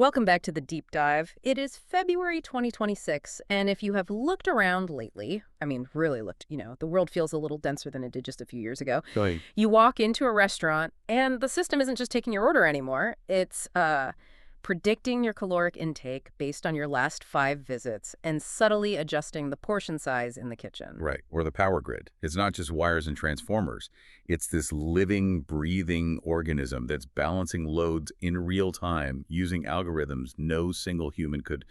Welcome back to the deep dive. It is February 2026, and if you have looked around lately, I mean, really looked, the world feels a little denser than it did just a few years ago. Right. You walk into a restaurant, and the system isn't just taking your order anymore. It's predicting your caloric intake based on your last 5 visits and subtly adjusting the portion size in the kitchen. Right. Or the power grid. It's not just wires and transformers. It's this living, breathing organism that's balancing loads in real time using algorithms no single human could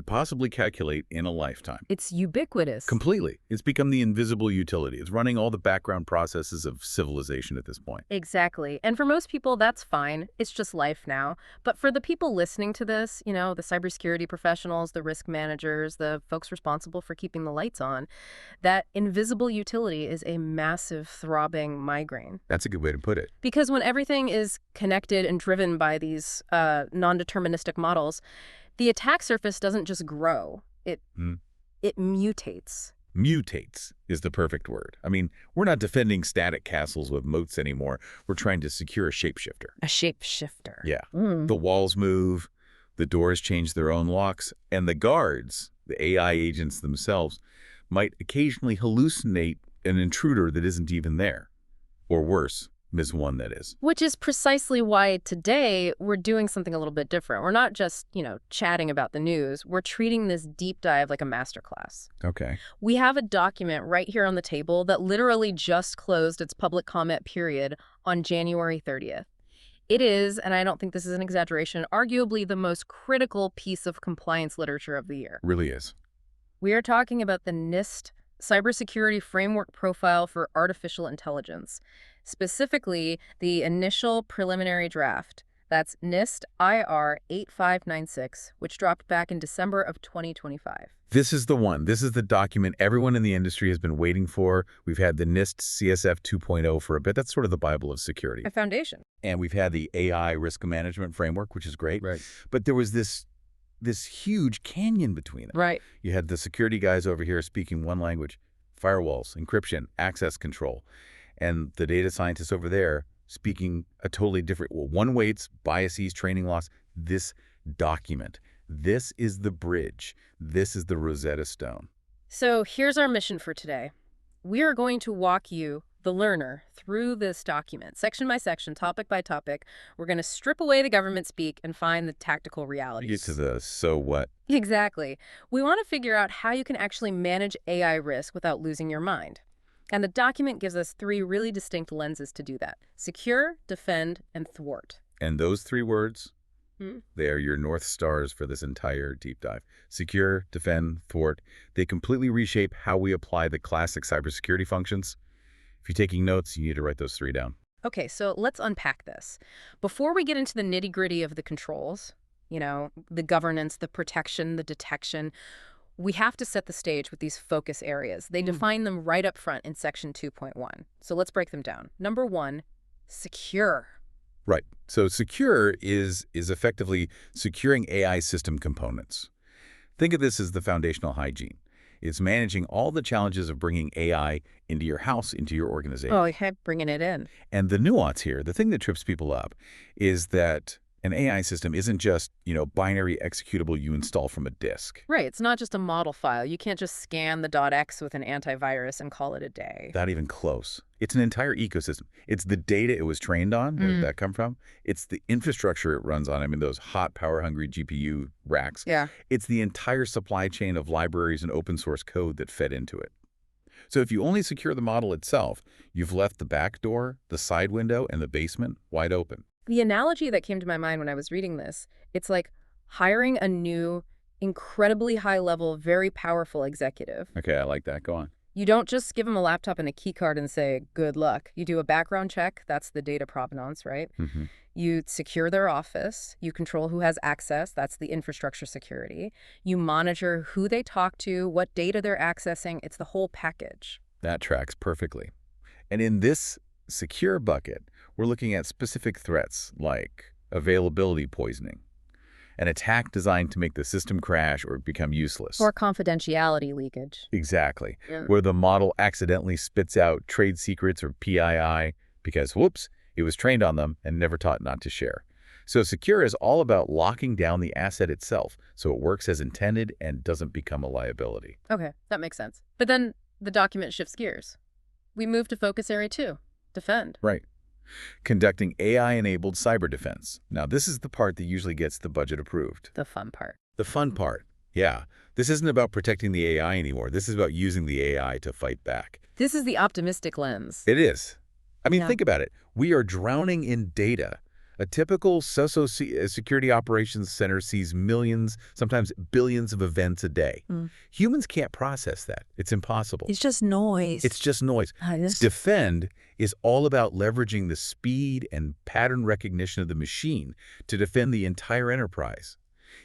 possibly calculate in a lifetime. It's ubiquitous. Completely. It's become the invisible utility. It's running all the background processes of civilization at this point. Exactly. And for most people, that's fine. It's just life now. But for the people listening to this, the cybersecurity professionals, the risk managers, the folks responsible for keeping the lights on, that invisible utility is a massive throbbing migraine. That's a good way to put it. Because when everything is connected and driven by these non-deterministic models, the attack surface doesn't just grow. It mutates. Mutates is the perfect word. I mean, we're not defending static castles with moats anymore. We're trying to secure a shapeshifter. A shapeshifter. Yeah. The walls move, the doors change their own locks, and the guards, the AI agents themselves, might occasionally hallucinate an intruder that isn't even there. Or worse, miss one that is. Which is precisely why today we're doing something a little bit different. We're not just, chatting about the news. We're treating this deep dive like a masterclass. Okay. We have a document right here on the table that literally just closed its public comment period on January 30th. It is, and I don't think this is an exaggeration, arguably the most critical piece of compliance literature of the year. Really is. We are talking about the NIST Cybersecurity Framework Profile for Artificial Intelligence. Specifically, the initial preliminary draft. That's NIST IR 8596, which dropped back in December of 2025. This is the one. This is the document everyone in the industry has been waiting for. We've had the NIST CSF 2.0 for a bit. That's sort of the Bible of security. A foundation. And we've had the AI risk management framework, which is great. Right. But there was this huge canyon between them. Right. You had the security guys over here speaking one language, firewalls, encryption, access control, and the data scientists over there speaking a totally different, one weights, biases, training loss. This document, this is the bridge. This is the Rosetta Stone. So here's our mission for today. We are going to walk you, the learner, through this document, section by section, topic by topic. We're going to strip away the government speak and find the tactical realities. Get to the so what. Exactly. We want to figure out how you can actually manage AI risk without losing your mind. And the document gives us 3 really distinct lenses to do that: secure, defend, and thwart. And those 3 words, they are your North Stars for this entire deep dive. Secure, defend, thwart. They completely reshape how we apply the classic cybersecurity functions. If you're taking notes, you need to write those 3 down. Okay, so let's unpack this. Before we get into the nitty-gritty of the controls, the governance, the protection, the detection, we have to set the stage with these focus areas. They define them right up front in section 2.1. So let's break them down. Number 1, secure. Right. So secure is effectively securing AI system components. Think of this as the foundational hygiene. It's managing all the challenges of bringing AI into your house, into your organization. Oh, heck, bringing it in. And the nuance here, the thing that trips people up, is that an AI system isn't just, binary executable you install from a disk. Right. It's not just a model file. You can't just scan the .x with an antivirus and call it a day. Not even close. It's an entire ecosystem. It's the data it was trained on. Where did that come from? It's the infrastructure it runs on. I mean, those hot, power-hungry GPU racks. Yeah. It's the entire supply chain of libraries and open source code that fed into it. So if you only secure the model itself, you've left the back door, the side window, and the basement wide open. The analogy that came to my mind when I was reading this, it's like hiring a new, incredibly high-level, very powerful executive. Okay, I like that. Go on. You don't just give them a laptop and a key card and say, good luck. You do a background check. That's the data provenance, right? You secure their office. You control who has access. That's the infrastructure security. You monitor who they talk to, what data they're accessing. It's the whole package. That tracks perfectly. And in this secure bucket, we're looking at specific threats like availability poisoning, an attack designed to make the system crash or become useless. Or confidentiality leakage. Exactly. Yeah. Where the model accidentally spits out trade secrets or PII because, whoops, it was trained on them and never taught not to share. So secure is all about locking down the asset itself so it works as intended and doesn't become a liability. Okay, that makes sense. But then the document shifts gears. We move to focus area 2, defend. Right. Conducting AI-enabled cyber defense. Now, this is the part that usually gets the budget approved. The fun part. The fun part. Yeah. This isn't about protecting the AI anymore. This is about using the AI to fight back. This is the optimistic lens. It is. I mean, Yeah. think about it. We are drowning in data. A typical security operations center sees millions, sometimes billions of events a day. Humans can't process that. It's impossible. It's just noise. It's just noise. Yes. Defend is all about leveraging the speed and pattern recognition of the machine to defend the entire enterprise.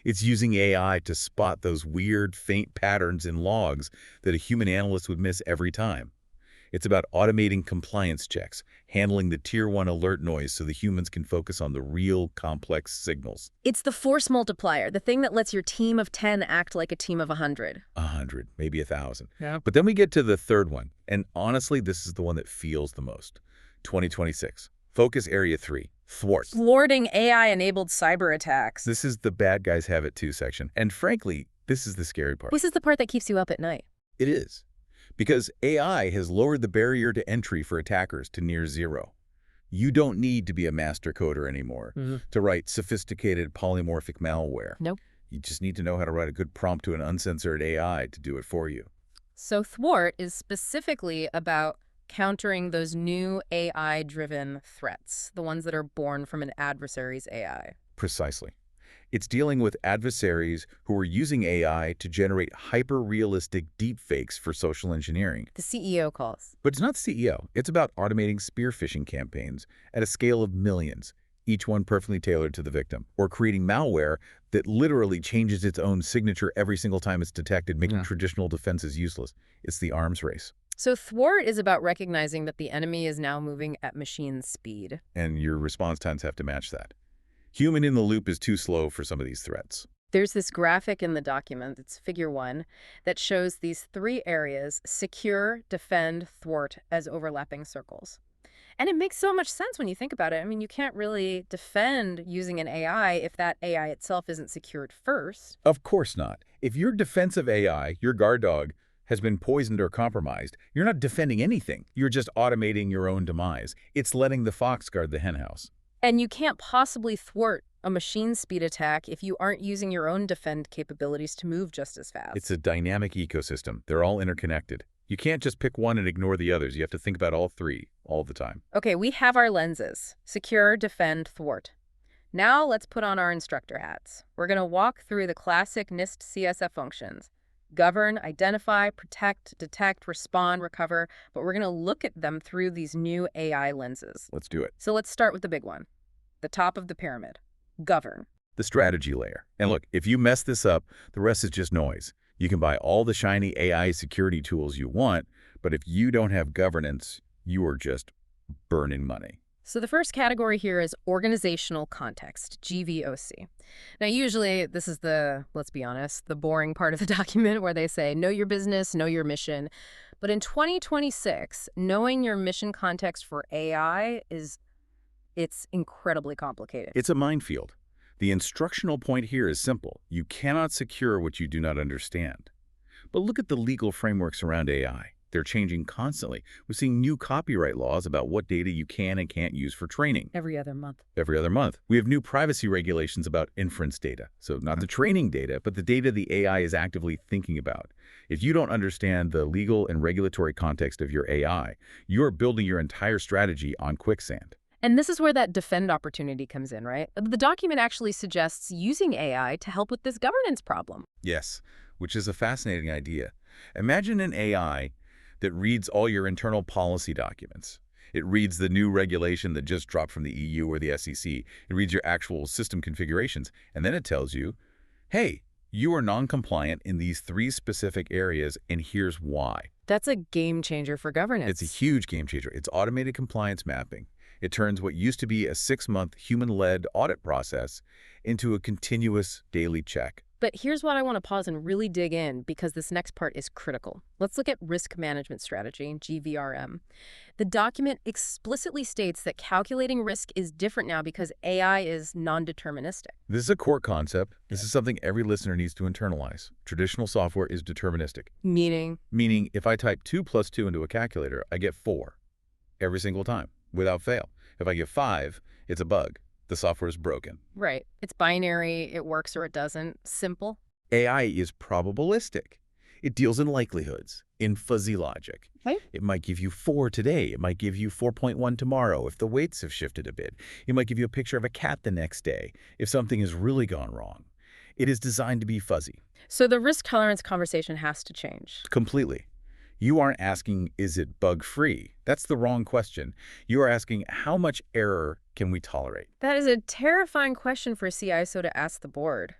It's using AI to spot those weird, faint patterns in logs that a human analyst would miss every time. It's about automating compliance checks, handling the Tier 1 alert noise so the humans can focus on the real, complex signals. It's the force multiplier, the thing that lets your team of 10 act like a team of 100. 100, maybe 1,000. Yeah. But then we get to the third one, and honestly, this is the one that feels the most. 2026. Focus Area 3. Thwart. Thwarting AI-enabled cyber attacks. This is the bad guys have it too section. And frankly, this is the scary part. This is the part that keeps you up at night. It is. Because AI has lowered the barrier to entry for attackers to near zero. You don't need to be a master coder anymore to write sophisticated polymorphic malware. Nope. You just need to know how to write a good prompt to an uncensored AI to do it for you. So thwart is specifically about countering those new AI-driven threats, the ones that are born from an adversary's AI. Precisely. It's dealing with adversaries who are using AI to generate hyper-realistic deepfakes for social engineering. The CEO calls. But it's not the CEO. It's about automating spear phishing campaigns at a scale of millions, each one perfectly tailored to the victim, or creating malware that literally changes its own signature every single time it's detected, making traditional defenses useless. It's the arms race. So thwart is about recognizing that the enemy is now moving at machine speed. And your response times have to match that. Human in the loop is too slow for some of these threats. There's this graphic in the document, it's figure 1, that shows these 3 areas, secure, defend, thwart, as overlapping circles. And it makes so much sense when you think about it. I mean, you can't really defend using an AI if that AI itself isn't secured first. Of course not. If your defensive AI, your guard dog, has been poisoned or compromised, you're not defending anything. You're just automating your own demise. It's letting the fox guard the henhouse. And you can't possibly thwart a machine speed attack if you aren't using your own defend capabilities to move just as fast. It's a dynamic ecosystem. They're all interconnected. You can't just pick one and ignore the others. You have to think about all 3 all the time. Okay, we have our lenses. Secure, defend, thwart. Now let's put on our instructor hats. We're going to walk through the classic NIST CSF functions. Govern, identify, protect, detect, respond, recover, but we're going to look at them through these new AI lenses. Let's do it. So let's start with the big one, the top of the pyramid, govern. The strategy layer. And look, if you mess this up, the rest is just noise. You can buy all the shiny AI security tools you want, but if you don't have governance, you are just burning money. So the first category here is organizational context, GVOC. Now, usually this is the, let's be honest, the boring part of the document where they say, know your business, know your mission. But in 2026, knowing your mission context for AI it's incredibly complicated. It's a minefield. The instructional point here is simple. You cannot secure what you do not understand. But look at the legal frameworks around AI. They're changing constantly. We're seeing new copyright laws about what data you can and can't use for training. Every other month. Every other month. We have new privacy regulations about inference data. So not the training data, but the data the AI is actively thinking about. If you don't understand the legal and regulatory context of your AI, you're building your entire strategy on quicksand. And this is where that defend opportunity comes in, right? The document actually suggests using AI to help with this governance problem. Yes, which is a fascinating idea. Imagine an AI that reads all your internal policy documents. It reads the new regulation that just dropped from the EU or the SEC. It reads your actual system configurations, and then it tells you, hey, you are non-compliant in these 3 specific areas, and here's why. That's a game changer for governance. It's a huge game changer. It's automated compliance mapping. It turns what used to be a 6-month human-led audit process into a continuous daily check. But here's what I want to pause and really dig in because this next part is critical. Let's look at risk management strategy, GVRM. The document explicitly states that calculating risk is different now because AI is non-deterministic. This is a core concept. This is something every listener needs to internalize. Traditional software is deterministic, Meaning, meaning if I type 2 plus 2 into a calculator, I get 4 every single time, without fail. If I get 5, it's a bug. The software is broken. right, it's binary, it works or it doesn't. Simple. AI is probabilistic. It deals in likelihoods, in fuzzy logic. Right. It might give you 4 today. It might give you 4.1 tomorrow if the weights have shifted a bit. It might give you a picture of a cat the next day if something has really gone wrong. It is designed to be fuzzy. So the risk tolerance conversation has to change. Completely. You aren't asking, is it bug-free? That's the wrong question. You are asking, how much error can we tolerate? That is a terrifying question for a CISO to ask the board.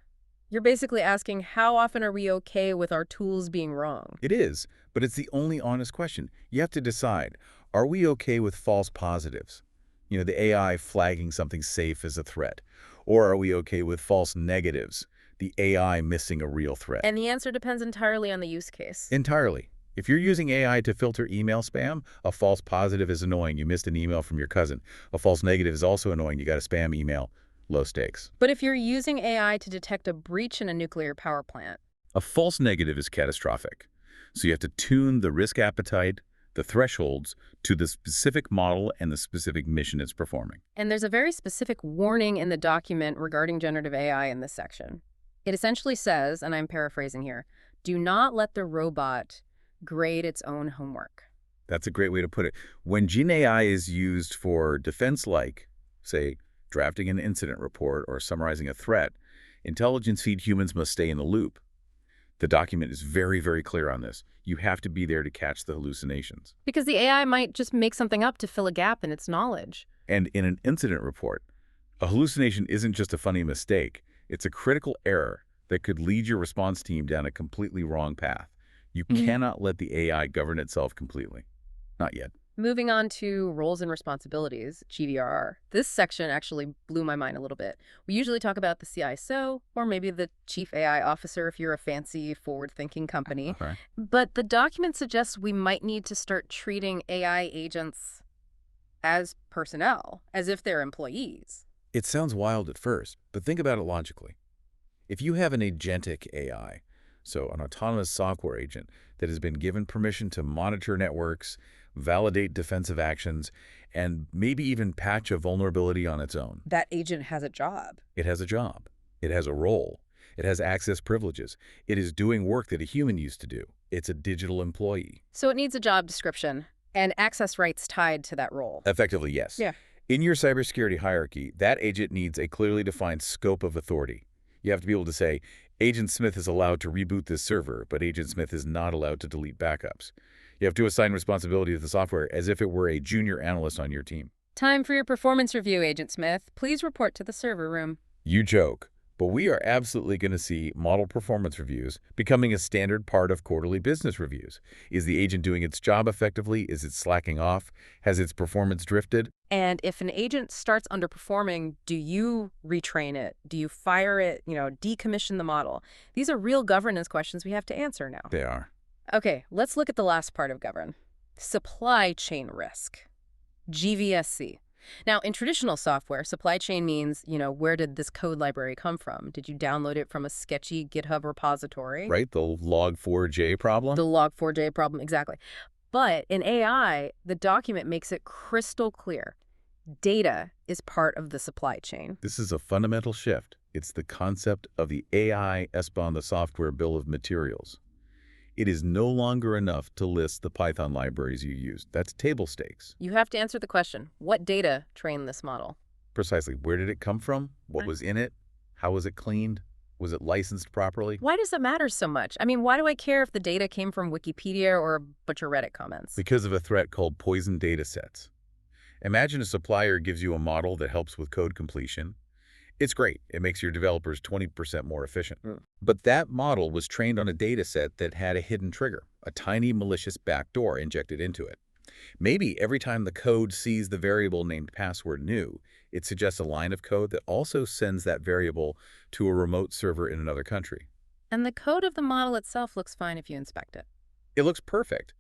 You're basically asking, how often are we okay with our tools being wrong? It is, but it's the only honest question. You have to decide, are we okay with false positives? You know, the AI flagging something safe as a threat. Or are we okay with false negatives, the AI missing a real threat? And the answer depends entirely on the use case. Entirely. If you're using AI to filter email spam, a false positive is annoying. You missed an email from your cousin. A false negative is also annoying. You got a spam email. Low stakes. But if you're using AI to detect a breach in a nuclear power plant, A false negative is catastrophic. So you have to tune the risk appetite, the thresholds, to the specific model and the specific mission it's performing. and there's a very specific warning in the document regarding generative AI in this section. It essentially says, and I'm paraphrasing here, do not let the robot grade its own homework. That's a great way to put it. When Gen AI is used for defense-like, say, drafting an incident report or summarizing a threat, intelligence feed humans must stay in the loop. The document is very, very clear on this. You have to be there to catch the hallucinations. Because the AI might just make something up to fill a gap in its knowledge. And in an incident report, a hallucination isn't just a funny mistake. It's a critical error that could lead your response team down a completely wrong path. You cannot let the AI govern itself completely. Not yet. Moving on to roles and responsibilities, GVRR. This section actually blew my mind a little bit. We usually talk about the CISO or maybe the chief AI officer if you're a fancy, forward-thinking company. Okay. But the document suggests we might need to start treating AI agents as personnel, as if they're employees. It sounds wild at first, but think about it logically. If you have an agentic AI, so an autonomous software agent that has been given permission to monitor networks, validate defensive actions, and maybe even patch a vulnerability on its own. That agent has a job. It has a job. It has a role. It has access privileges. It is doing work that a human used to do. It's a digital employee. So it needs a job description and access rights tied to that role. Effectively, yes. Yeah. In your cybersecurity hierarchy, that agent needs a clearly defined scope of authority. You have to be able to say, Agent Smith is allowed to reboot this server, but Agent Smith is not allowed to delete backups. You have to assign responsibility to the software as if it were a junior analyst on your team. Time for your performance review, Agent Smith. Please report to the server room. You joke, but we are absolutely going to see model performance reviews becoming a standard part of quarterly business reviews. Is the agent doing its job effectively? Is it slacking off? Has its performance drifted? And if an agent starts underperforming, do you retrain it? Do you fire it? Decommission the model? These are real governance questions we have to answer now. They are. Okay, let's look at the last part of govern. Supply chain risk. GVSC. Now, in traditional software, supply chain means, where did this code library come from? Did you download it from a sketchy GitHub repository? Right? The log4j problem? The log4j problem, exactly. But in AI, the document makes it crystal clear. Data is part of the supply chain. This is a fundamental shift. It's the concept of the AI SBOM, the software bill of materials. It is no longer enough to list the Python libraries you used. That's table stakes. You have to answer the question, what data trained this model? Precisely. Where did it come from? What was in it? How was it cleaned? Was it licensed properly? Why does it matter so much? I mean, why do I care if the data came from Wikipedia or a bunch of Reddit comments? Because of a threat called poison data sets. Imagine a supplier gives you a model that helps with code completion. It's great. It makes your developers 20% more efficient. But that model was trained on a data set that had a hidden trigger, a tiny malicious backdoor injected into it. Maybe every time the code sees the variable named password new, it suggests a line of code that also sends that variable to a remote server in another country. And the code of the model itself looks fine if you inspect it. It looks perfect.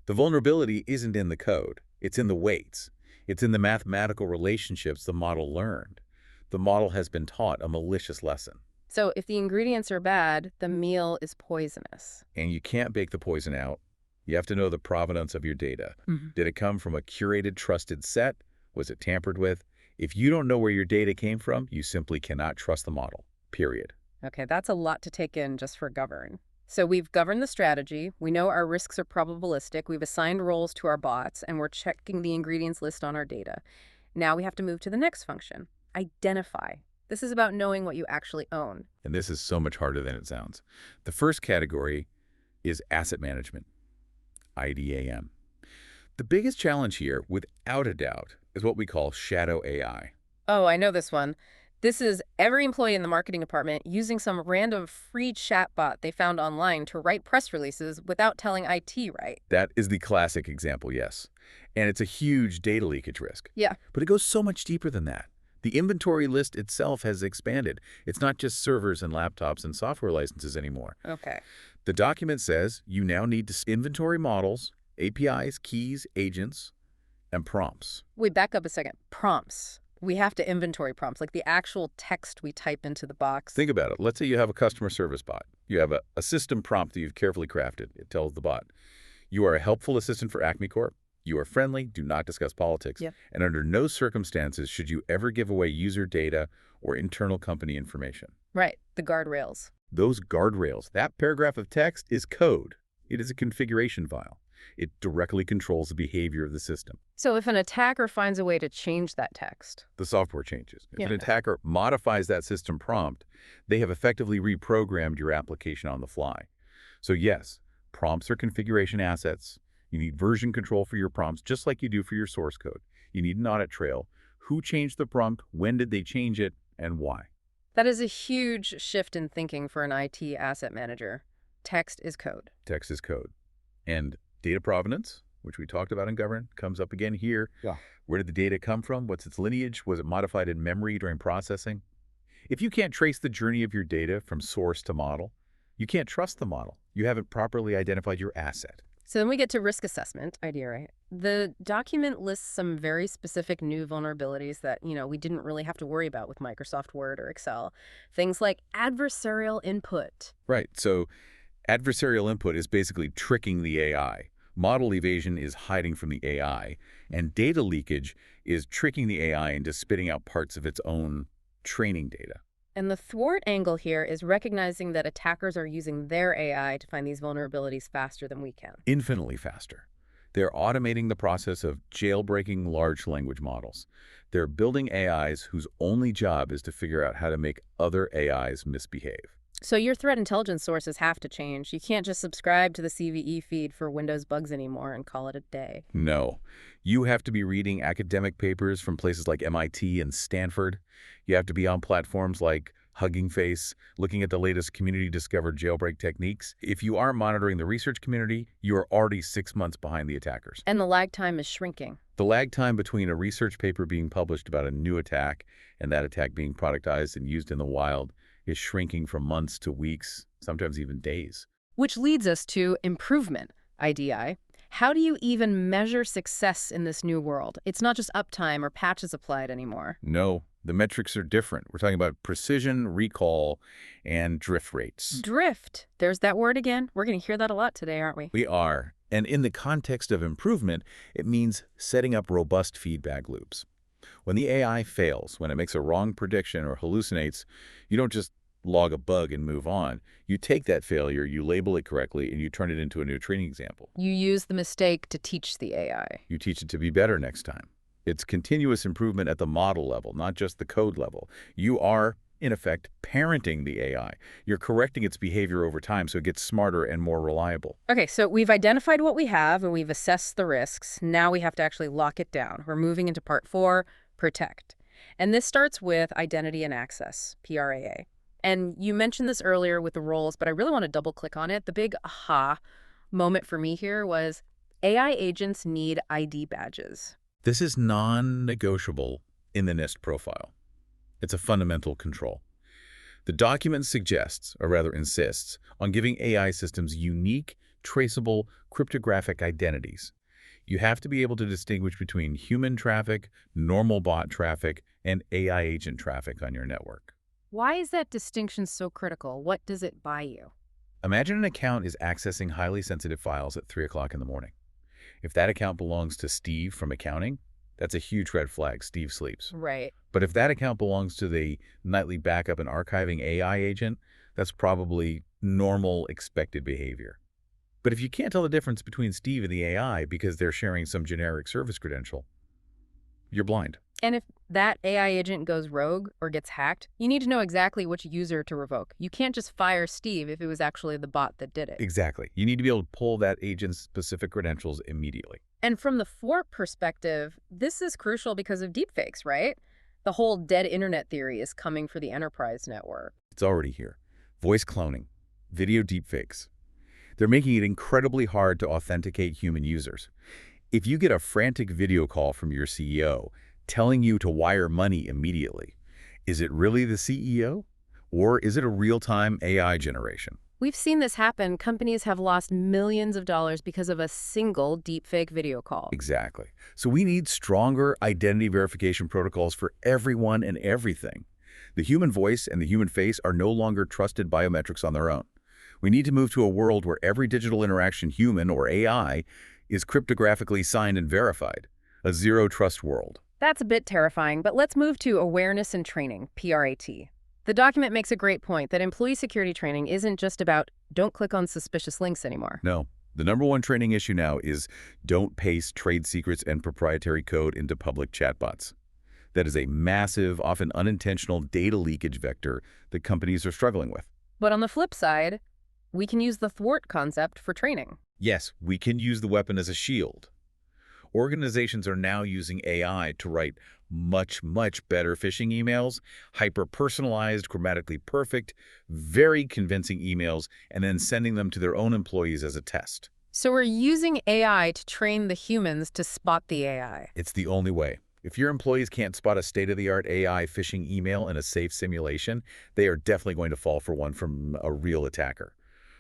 The vulnerability isn't in the code. It's in the weights. It's in the mathematical relationships the model learned. The model has been taught a malicious lesson. So if the ingredients are bad, the meal is poisonous. And you can't bake the poison out. You have to know the provenance of your data. Did it come from a curated, trusted set? Was it tampered with? If you don't know where your data came from, you simply cannot trust the model, period. Okay, that's a lot to take in just for govern. So we've governed the strategy, we know our risks are probabilistic, we've assigned roles to our bots, and we're checking the ingredients list on our data. Now we have to move to the next function, identify. This is about knowing what you actually own. And this is so much harder than it sounds. The first category is asset management, IDAM. The biggest challenge here, without a doubt, is what we call shadow AI. Oh, I know this one. This is every employee in the marketing department using some random free chatbot they found online to write press releases without telling IT, right? That is the classic example, yes. And it's a huge data leakage risk. Yeah. But it goes so much deeper than that. The inventory list itself has expanded. It's not just servers and laptops and software licenses anymore. Okay. The document says you now need to inventory models, APIs, keys, agents, and prompts. Wait, back up a second. Prompts. We have to inventory prompts, like the actual text we type into the box. Think about it. Let's say you have a customer service bot. You have a system prompt that you've carefully crafted. It tells the bot, you are a helpful assistant for Acme Corp. You are friendly, do not discuss politics, Yep. and under no circumstances should you ever give away user data or internal company information. Right, the guardrails. Those guardrails, that paragraph of text is code. It is a configuration file. It directly controls the behavior of the system. So if an attacker finds a way to change that text. The software changes. If Yeah. an attacker modifies that system prompt, they have effectively reprogrammed your application on the fly. So yes, prompts are configuration assets. You need version control for your prompts, just like you do for your source code. You need an audit trail. Who changed the prompt? When did they change it? And why? That is a huge shift in thinking for an IT asset manager. Text is code. Text is code. And data provenance, which we talked about in govern, comes up again here. Yeah. Where did the data come from? What's its lineage? Was it modified in memory during processing? If you can't trace the journey of your data from source to model, you can't trust the model. You haven't properly identified your asset. So then we get to risk assessment, idea, right? The document lists some very specific new vulnerabilities that, we didn't really have to worry about with Microsoft Word or Excel. Things like adversarial input. Right. So adversarial input is basically tricking the AI. Model evasion is hiding from the AI. And data leakage is tricking the AI into spitting out parts of its own training data. And the thwart angle here is recognizing that attackers are using their AI to find these vulnerabilities faster than we can. Infinitely faster. They're automating the process of jailbreaking large language models. They're building AIs whose only job is to figure out how to make other AIs misbehave. So your threat intelligence sources have to change. You can't just subscribe to the CVE feed for Windows bugs anymore and call it a day. No. You have to be reading academic papers from places like MIT and Stanford. You have to be on platforms like Hugging Face, looking at the latest community-discovered jailbreak techniques. If you aren't monitoring the research community, you are already 6 months behind the attackers. And the lag time is shrinking. The lag time between a research paper being published about a new attack and that attack being productized and used in the wild is shrinking from months to weeks, sometimes even days. Which leads us to improvement, IDI. How do you even measure success in this new world? It's not just uptime or patches applied anymore. No, the metrics are different. We're talking about precision, recall, and drift rates. Drift. There's that word again. We're going to hear that a lot today, aren't we? We are. And in the context of improvement, it means setting up robust feedback loops. When the AI fails, when it makes a wrong prediction or hallucinates, you don't just log a bug and move on. You take that failure, you label it correctly, and you turn it into a new training example. You use the mistake to teach the AI. You teach it to be better next time. It's continuous improvement at the model level, not just the code level. You are, in effect, parenting the AI. You're correcting its behavior over time so it gets smarter and more reliable. Okay, so we've identified what we have and we've assessed the risks. Now we have to actually lock it down. We're moving into part 4, protect. And this starts with identity and access, PRAA. And you mentioned this earlier with the roles, but I really want to double click on it. The big aha moment for me here was AI agents need ID badges. This is non-negotiable in the NIST profile. It's a fundamental control. The document suggests, or rather insists, on giving AI systems unique, traceable, cryptographic identities. You have to be able to distinguish between human traffic, normal bot traffic, and AI agent traffic on your network. Why is that distinction so critical? What does it buy you? Imagine an account is accessing highly sensitive files at 3 o'clock in the morning. If that account belongs to Steve from accounting, that's a huge red flag. Steve sleeps. Right. But if that account belongs to the nightly backup and archiving AI agent, that's probably normal, expected behavior. But if you can't tell the difference between Steve and the AI because they're sharing some generic service credential, you're blind. And if that AI agent goes rogue or gets hacked, you need to know exactly which user to revoke. You can't just fire Steve if it was actually the bot that did it. Exactly. You need to be able to pull that agent's specific credentials immediately. And from the Fort perspective, this is crucial because of deepfakes, right? The whole dead internet theory is coming for the enterprise network. It's already here. Voice cloning, video deepfakes. They're making it incredibly hard to authenticate human users. If you get a frantic video call from your CEO telling you to wire money immediately, is it really the CEO? Or is it a real-time AI generation? We've seen this happen. Companies have lost millions of dollars because of a single deepfake video call. Exactly. So we need stronger identity verification protocols for everyone and everything. The human voice and the human face are no longer trusted biometrics on their own. We need to move to a world where every digital interaction, human or AI, is cryptographically signed and verified. A zero-trust world. That's a bit terrifying, but let's move to awareness and training, PRAT. The document makes a great point that employee security training isn't just about don't click on suspicious links anymore. No. The #1 training issue now is don't paste trade secrets and proprietary code into public chatbots. That is a massive, often unintentional data leakage vector that companies are struggling with. But on the flip side, we can use the thwart concept for training. Yes, we can use the weapon as a shield. Organizations are now using AI to write much, much better phishing emails, hyper-personalized, grammatically perfect, very convincing emails, and then sending them to their own employees as a test. So we're using AI to train the humans to spot the AI. It's the only way. If your employees can't spot a state-of-the-art AI phishing email in a safe simulation, they are definitely going to fall for one from a real attacker.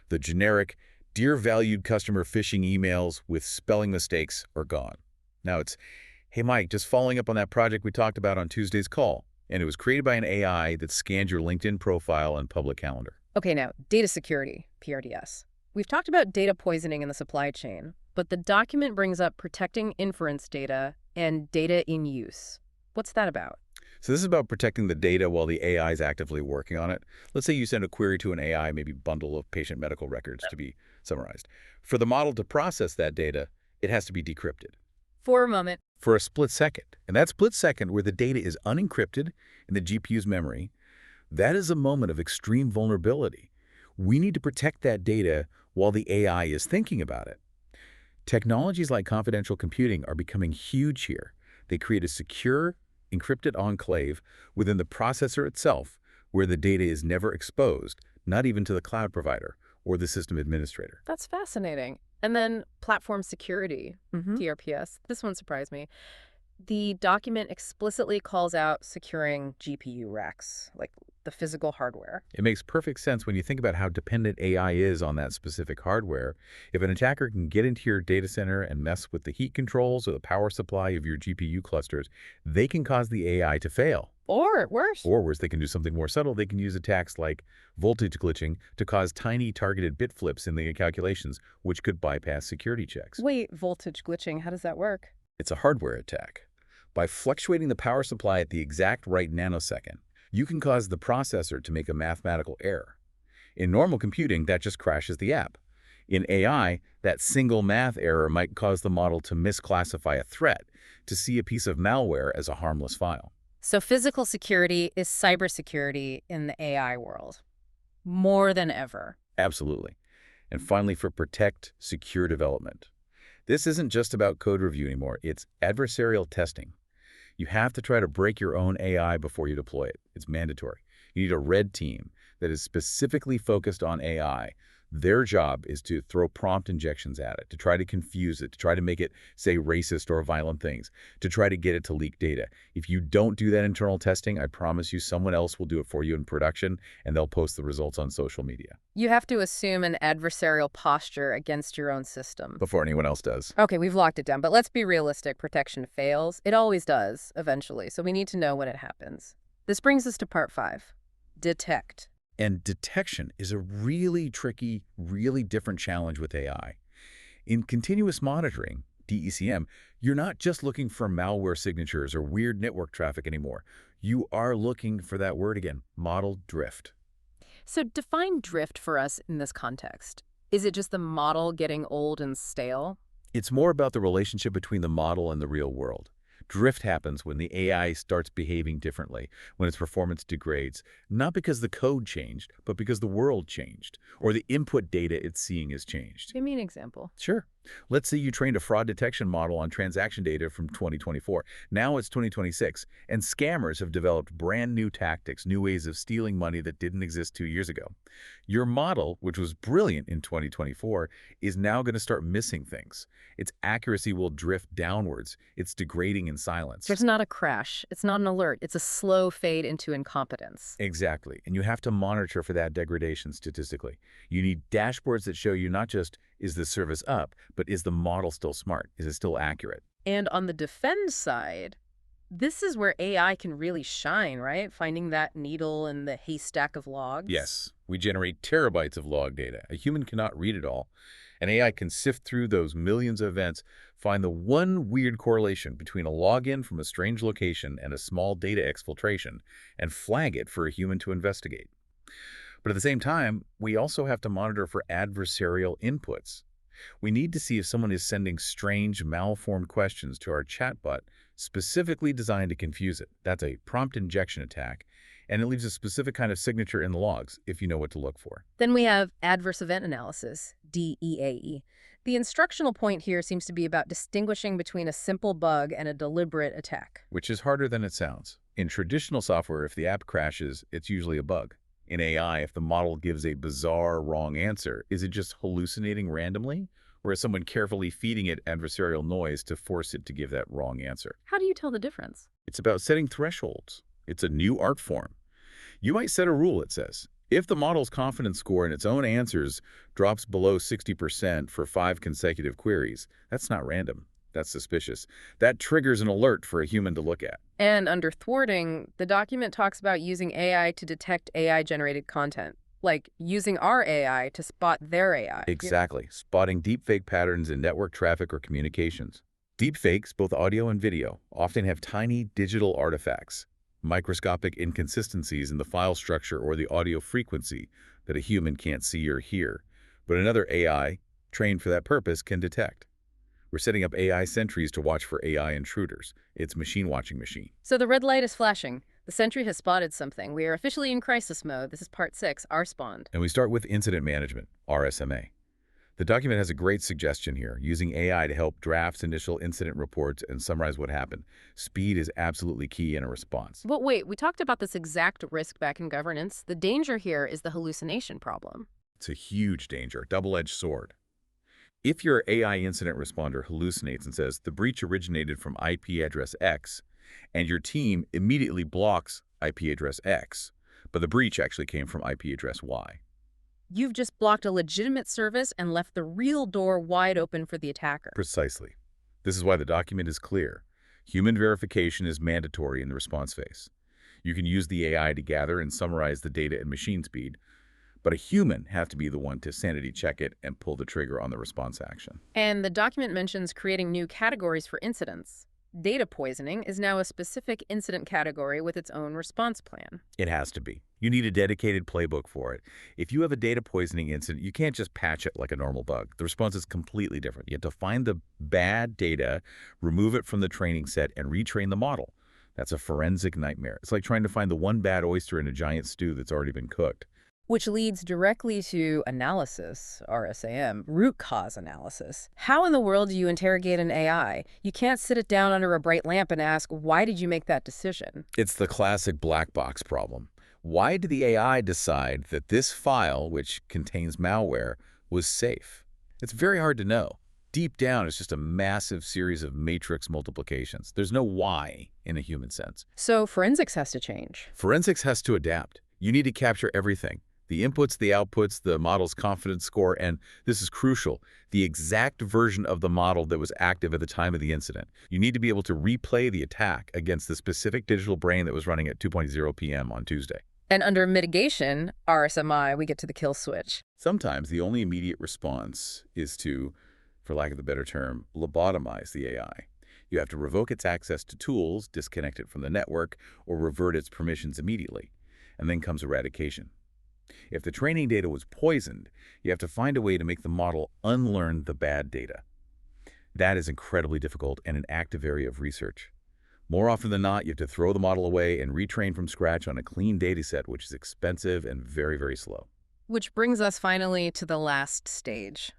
The generic, dear valued customer phishing emails with spelling mistakes are gone. Now it's, hey Mike, just following up on that project we talked about on Tuesday's call, and it was created by an AI that scanned your LinkedIn profile and public calendar. Okay, now, data security, PRDS. We've talked about data poisoning in the supply chain, but the document brings up protecting inference data and data in use. What's that about? So this is about protecting the data while the AI is actively working on it. Let's say you send a query to an AI, maybe bundle of patient medical records to be summarized. For the model to process that data, it has to be decrypted. For a moment. For a split second. And that split second where the data is unencrypted in the GPU's memory, that is a moment of extreme vulnerability. We need to protect that data while the AI is thinking about it. Technologies like confidential computing are becoming huge here. They create a secure, encrypted enclave within the processor itself where the data is never exposed, not even to the cloud provider or the system administrator. That's fascinating. And then platform security, TRPS. This one surprised me. The document explicitly calls out securing GPU racks, like the physical hardware. It makes perfect sense when you think about how dependent AI is on that specific hardware. If an attacker can get into your data center and mess with the heat controls or the power supply of your GPU clusters, they can cause the AI to fail. Or worse. Or worse, they can do something more subtle. They can use attacks like voltage glitching to cause tiny targeted bit flips in the calculations, which could bypass security checks. Wait, voltage glitching, how does that work? It's a hardware attack. By fluctuating the power supply at the exact right nanosecond, you can cause the processor to make a mathematical error. In normal computing, that just crashes the app. In AI, that single math error might cause the model to misclassify a threat, to see a piece of malware as a harmless file. So physical security is cybersecurity in the AI world. More than ever. Absolutely. And finally, for protect secure development. This isn't just about code review anymore. It's adversarial testing. You have to try to break your own AI before you deploy it. It's mandatory. You need a red team that is specifically focused on AI Their job is to throw prompt injections at it, to try to confuse it, to try to make it say racist or violent things, to try to get it to leak data. If you don't do that internal testing, I promise you someone else will do it for you in production, and they'll post the results on social media You have to assume an adversarial posture against your own system. before anyone else does. Okay, we've locked it down, but let's be realistic. Protection fails. It always does, eventually, so we need to know when it happens. This brings us to part 5. Detect. And detection is a really tricky, really different challenge with AI. In continuous monitoring, DECM, you're not just looking for malware signatures or weird network traffic anymore. You are looking for that word again, model drift. So define drift for us in this context. Is it just the model getting old and stale? It's more about the relationship between the model and the real world. Drift happens when the AI starts behaving differently, when its performance degrades, not because the code changed, but because the world changed, or the input data it's seeing has changed. Give me an example. Sure. Let's say you trained a fraud detection model on transaction data from 2024. Now it's 2026, and scammers have developed brand new tactics, new ways of stealing money that didn't exist 2 years ago. Your model, which was brilliant in 2024, is now going to start missing things. Its accuracy will drift downwards. It's degrading in silence. There's not a crash. It's not an alert. It's a slow fade into incompetence. Exactly. And you have to monitor for that degradation statistically. You need dashboards that show you not just, is the service up, but is the model still smart? Is it still accurate? And on the defend side, this is where AI can really shine, right? Finding that needle in the haystack of logs. Yes. We generate terabytes of log data. A human cannot read it all. An AI can sift through those millions of events, find the one weird correlation between a login from a strange location and a small data exfiltration, and flag it for a human to investigate. But at the same time, we also have to monitor for adversarial inputs. We need to see if someone is sending strange, malformed questions to our chatbot specifically designed to confuse it. That's a prompt injection attack, and it leaves a specific kind of signature in the logs if you know what to look for. Then we have adverse event analysis, DEAE. The instructional point here seems to be about distinguishing between a simple bug and a deliberate attack. Which is harder than it sounds. In traditional software, if the app crashes, it's usually a bug. In AI, if the model gives a bizarre wrong answer, is it just hallucinating randomly? Or is someone carefully feeding it adversarial noise to force it to give that wrong answer? How do you tell the difference? It's about setting thresholds. It's a new art form. You might set a rule, it says. If the model's confidence score in its own answers drops below 60% for 5 consecutive queries, that's not random. That's suspicious. That triggers an alert for a human to look at. And under thwarting, the document talks about using AI to detect AI-generated content, like using our AI to spot their AI. Exactly. Spotting deepfake patterns in network traffic or communications. Deepfakes, both audio and video, often have tiny digital artifacts, microscopic inconsistencies in the file structure or the audio frequency that a human can't see or hear, but another AI, trained for that purpose, can detect. We're setting up AI sentries to watch for AI intruders. It's machine-watching machine. So the red light is flashing. The sentry has spotted something. We are officially in crisis mode. This is part 6, RSpond. And we start with incident management, RSMA. The document has a great suggestion here, using AI to help draft initial incident reports and summarize what happened. Speed is absolutely key in a response. But wait, we talked about this exact risk back in governance. The danger here is the hallucination problem. It's a huge danger, double-edged sword. If your AI incident responder hallucinates and says the breach originated from IP address X, and your team immediately blocks IP address X, but the breach actually came from IP address Y. You've just blocked a legitimate service and left the real door wide open for the attacker. Precisely. This is why the document is clear. Human verification is mandatory in the response phase. You can use the AI to gather and summarize the data at machine speed, but a human has to be the one to sanity check it and pull the trigger on the response action. And the document mentions creating new categories for incidents. Data poisoning is now a specific incident category with its own response plan. It has to be. You need a dedicated playbook for it. If you have a data poisoning incident, you can't just patch it like a normal bug. The response is completely different. You have to find the bad data, remove it from the training set, and retrain the model. That's a forensic nightmare. It's like trying to find the one bad oyster in a giant stew that's already been cooked. Which leads directly to analysis, RSAM, root cause analysis. How in the world do you interrogate an AI? You can't sit it down under a bright lamp and ask, why did you make that decision? It's the classic black box problem. Why did the AI decide that this file, which contains malware, was safe? It's very hard to know. Deep down, it's just a massive series of matrix multiplications. There's no why in a human sense. So forensics has to change. Forensics has to adapt. You need to capture everything. The inputs, the outputs, the model's confidence score, and this is crucial, the exact version of the model that was active at the time of the incident. You need to be able to replay the attack against the specific digital brain that was running at 2:0 p.m. on Tuesday. And under mitigation, RSMI, we get to the kill switch. Sometimes the only immediate response is to, for lack of a better term, lobotomize the AI. You have to revoke its access to tools, disconnect it from the network, or revert its permissions immediately. And then comes eradication. If the training data was poisoned, you have to find a way to make the model unlearn the bad data. That is incredibly difficult and an active area of research. More often than not, you have to throw the model away and retrain from scratch on a clean dataset, which is expensive and very, very slow. Which brings us finally to the last stage.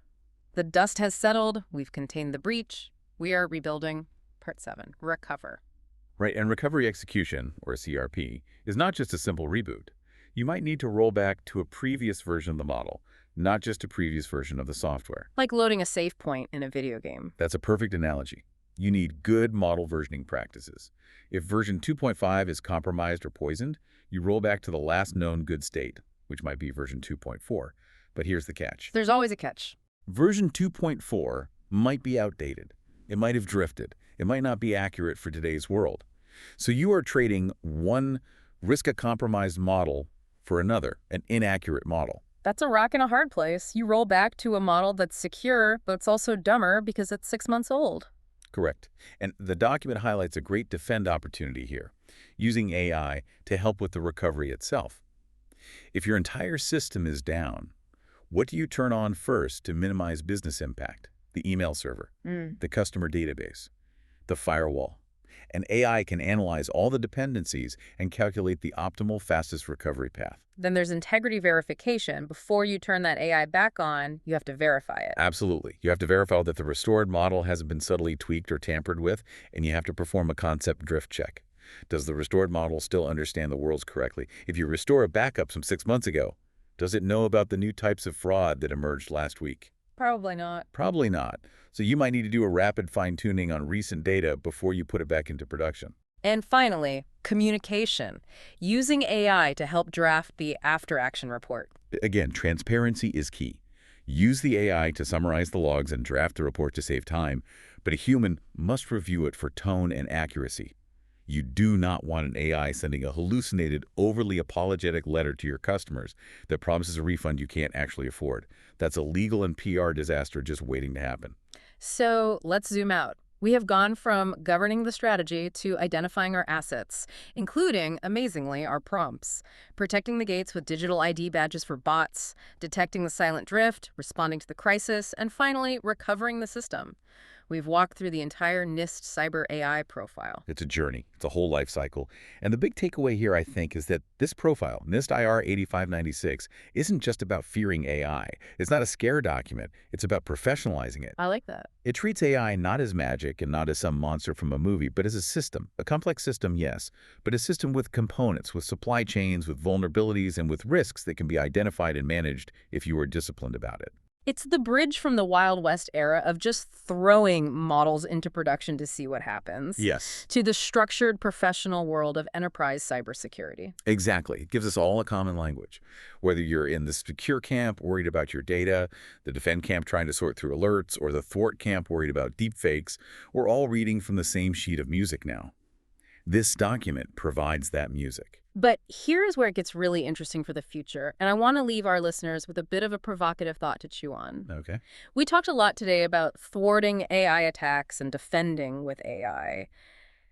The dust has settled, we've contained the breach, we are rebuilding. Part 7, recover. Right, and recovery execution, or CRP, is not just a simple reboot. You might need to roll back to a previous version of the model, not just a previous version of the software. Like loading a save point in a video game. That's a perfect analogy. You need good model versioning practices. If version 2.5 is compromised or poisoned, you roll back to the last known good state, which might be version 2.4. But here's the catch. There's always a catch. Version 2.4 might be outdated. It might have drifted. It might not be accurate for today's world. So you are trading one risk-a-compromised model for another, an inaccurate model. That's a rock and a hard place. You roll back to a model that's secure, but it's also dumber because it's 6 months old. Correct. And the document highlights a great defend opportunity here, using AI to help with the recovery itself. If your entire system is down, what do you turn on first to minimize business impact? The email server, the customer database, the firewall. And AI can analyze all the dependencies and calculate the optimal, fastest recovery path. Then there's integrity verification. Before you turn that AI back on, you have to verify it. Absolutely. You have to verify that the restored model hasn't been subtly tweaked or tampered with, and you have to perform a concept drift check. Does the restored model still understand the worlds correctly? If you restore a backup from 6 months ago, does it know about the new types of fraud that emerged last week? Probably not. Probably not. So you might need to do a rapid fine-tuning on recent data before you put it back into production. And finally, communication. Using AI to help draft the after-action report. Again, transparency is key. Use the AI to summarize the logs and draft the report to save time, but a human must review it for tone and accuracy. You do not want an AI sending a hallucinated, overly apologetic letter to your customers that promises a refund you can't actually afford. That's a legal and PR disaster just waiting to happen. So let's zoom out. We have gone from governing the strategy to identifying our assets, including, amazingly, our prompts, protecting the gates with digital ID badges for bots, detecting the silent drift, responding to the crisis, and finally, recovering the system. We've walked through the entire NIST cyber AI profile. It's a journey. It's a whole life cycle. And the big takeaway here, I think, is that this profile, NIST IR 8596, isn't just about fearing AI. It's not a scare document. It's about professionalizing it. I like that. It treats AI not as magic and not as some monster from a movie, but as a system. A complex system, yes, but a system with components, with supply chains, with vulnerabilities, and with risks that can be identified and managed if you are disciplined about it. It's the bridge from the Wild West era of just throwing models into production to see what happens. Yes. To the structured professional world of enterprise cybersecurity. Exactly. It gives us all a common language. Whether you're in the secure camp worried about your data, the defend camp trying to sort through alerts, or the thwart camp worried about deepfakes, we're all reading from the same sheet of music now. This document provides that music. But here's where it gets really interesting for the future, and I want to leave our listeners with a bit of a provocative thought to chew on. Okay. We talked a lot today about thwarting AI attacks and defending with AI.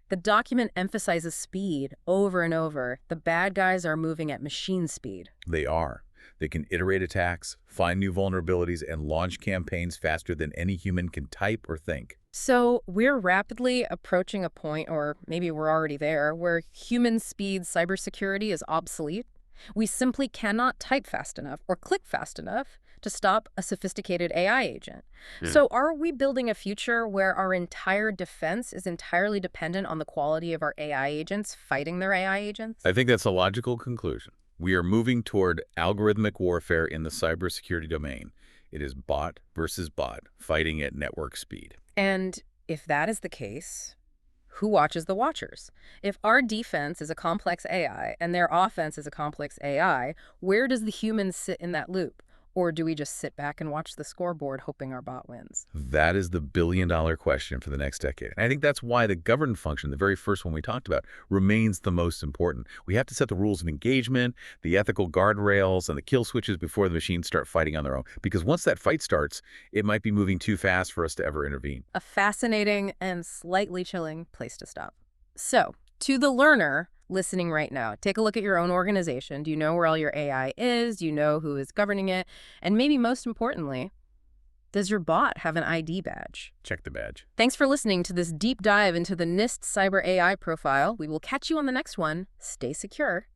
The document emphasizes speed over and over. The bad guys are moving at machine speed. They are. They can iterate attacks, find new vulnerabilities, and launch campaigns faster than any human can type or think. So we're rapidly approaching a point, or maybe we're already there, where human speed cybersecurity is obsolete. We simply cannot type fast enough or click fast enough to stop a sophisticated AI agent. So are we building a future where our entire defense is entirely dependent on the quality of our AI agents fighting their AI agents? I think that's a logical conclusion. We are moving toward algorithmic warfare in the cybersecurity domain. It is bot versus bot, fighting at network speed. And if that is the case, who watches the watchers? If our defense is a complex AI and their offense is a complex AI, where does the human sit in that loop? Or do we just sit back and watch the scoreboard hoping our bot wins? That is the billion-dollar question for the next decade. And I think that's why the governance function, the very first one we talked about, remains the most important. We have to set the rules of engagement, the ethical guardrails, and the kill switches before the machines start fighting on their own. Because once that fight starts, it might be moving too fast for us to ever intervene. A fascinating and slightly chilling place to stop. So, to the learner listening right now, take a look at your own organization. Do you know where all your AI is? Do you know who is governing it? And maybe most importantly, does your bot have an ID badge? Check the badge. Thanks for listening to this deep dive into the NIST Cyber AI profile. We will catch you on the next one. Stay secure.